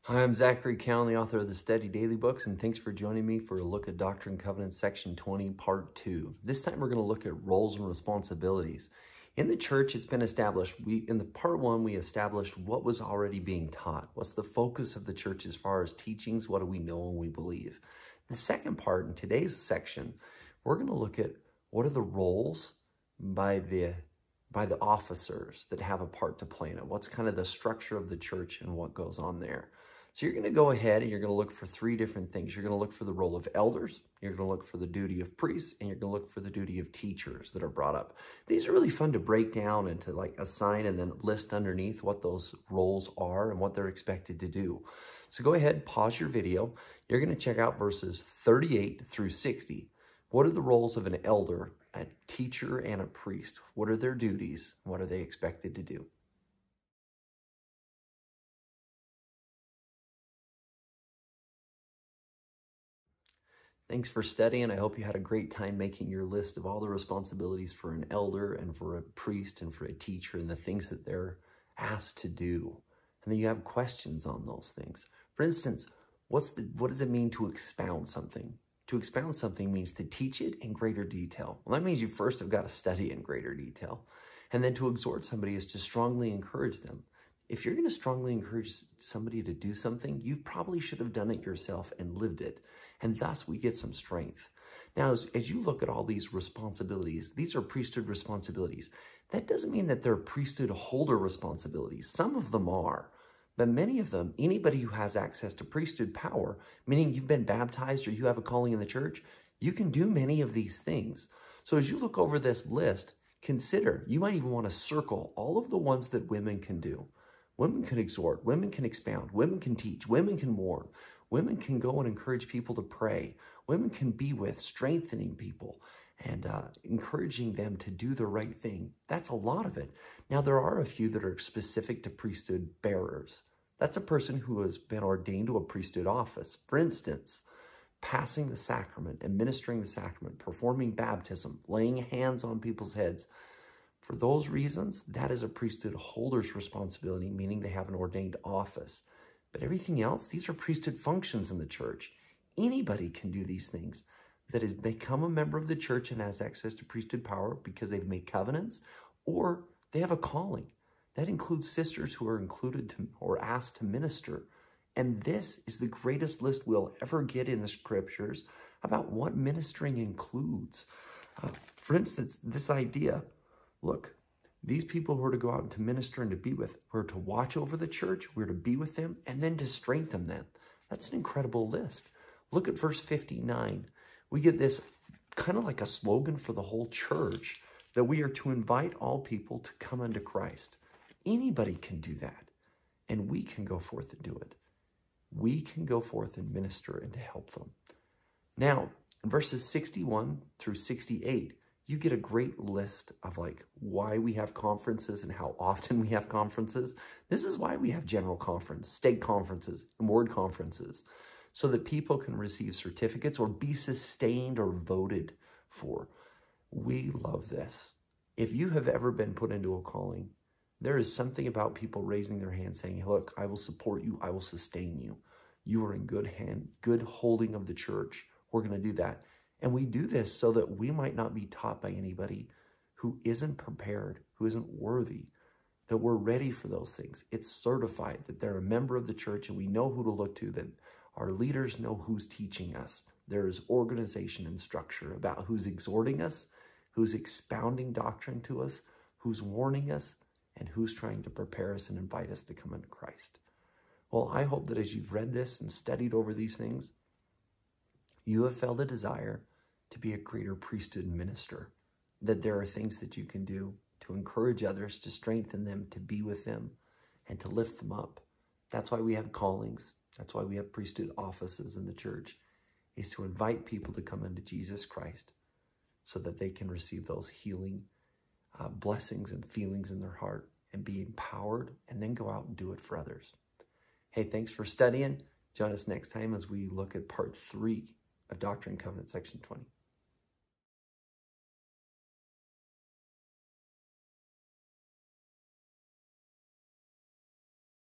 Hi, I'm Zachary, Cowan, the author of the Study Daily Books, and thanks for joining me for a look at Doctrine and Covenants, Section 20, Part 2. This time we're going to look at roles and responsibilities. In the church, it's been established. In the Part 1, we established what was already being taught. What's the focus of the church as far as teachings? What do we know and we believe? The second part, in today's section, we're going to look at what are the roles by the officers that have a part to play in it. What's kind of the structure of the church and what goes on there. So you're going to go ahead and you're going to look for three different things. You're going to look for the role of elders, you're going to look for the duty of priests, and you're going to look for the duty of teachers that are brought up. These are really fun to break down and to like assign and then list underneath what those roles are and what they're expected to do. So go ahead, pause your video. You're going to check out verses 38 through 60. What are the roles of an elder, a teacher, and a priest? What are their duties? What are they expected to do? Thanks for studying. I hope you had a great time making your list of all the responsibilities for an elder and for a priest and for a teacher and the things that they're asked to do. And then you have questions on those things. For instance, what does it mean to expound something? To expound something means to teach it in greater detail. Well, that means you first have got to study in greater detail. And then to exhort somebody is to strongly encourage them. If you're going to strongly encourage somebody to do something, you probably should have done it yourself and lived it. And thus we get some strength. Now, as you look at all these responsibilities, these are priesthood responsibilities. That doesn't mean that they're priesthood holder responsibilities. Some of them are. But many of them, anybody who has access to priesthood power, meaning you've been baptized or you have a calling in the church, you can do many of these things. So as you look over this list, consider, you might even want to circle all of the ones that women can do. Women can exhort, women can expound, women can teach, women can warn, women can go and encourage people to pray, women can be with, strengthening people and encouraging them to do the right thing. That's a lot of it. Now, there are a few that are specific to priesthood bearers. That's a person who has been ordained to a priesthood office. For instance, passing the sacrament, administering the sacrament, performing baptism, laying hands on people's heads. For those reasons, that is a priesthood holder's responsibility, meaning they have an ordained office. But everything else, these are priesthood functions in the church. Anybody can do these things that has become a member of the church and has access to priesthood power because they've made covenants or they have a calling. That includes sisters who are included to, or asked to minister. And this is the greatest list we'll ever get in the scriptures about what ministering includes. For instance, this idea, look, these people who are to go out and to minister and to be with, we're to watch over the church, we're to be with them, and then to strengthen them. That's an incredible list. Look at verse 59. We get this kind of like a slogan for the whole church that we are to invite all people to come unto Christ. Anybody can do that, and we can go forth and do it. We can go forth and minister and to help them. Now, in verses 61 through 68, you get a great list of like why we have conferences and how often we have conferences. This is why we have general conference, state conferences, and ward conferences, so that people can receive certificates or be sustained or voted for. We love this. If you have ever been put into a calling, there is something about people raising their hand saying, look, I will support you, I will sustain you. You are in good hand, good holding of the church. We're going to do that. And we do this so that we might not be taught by anybody who isn't prepared, who isn't worthy, that we're ready for those things. It's certified that they're a member of the church and we know who to look to, that our leaders know who's teaching us. There is organization and structure about who's exhorting us, who's expounding doctrine to us, who's warning us, and who's trying to prepare us and invite us to come into Christ. Well, I hope that as you've read this and studied over these things, you have felt a desire to be a greater priesthood minister, that there are things that you can do to encourage others, to strengthen them, to be with them, and to lift them up. That's why we have callings. That's why we have priesthood offices in the church, is to invite people to come into Jesus Christ so that they can receive those healing blessings and feelings in their heart and be empowered and then go out and do it for others. Hey, thanks for studying. Join us next time as we look at part 3 of Doctrine and Covenants, section 20.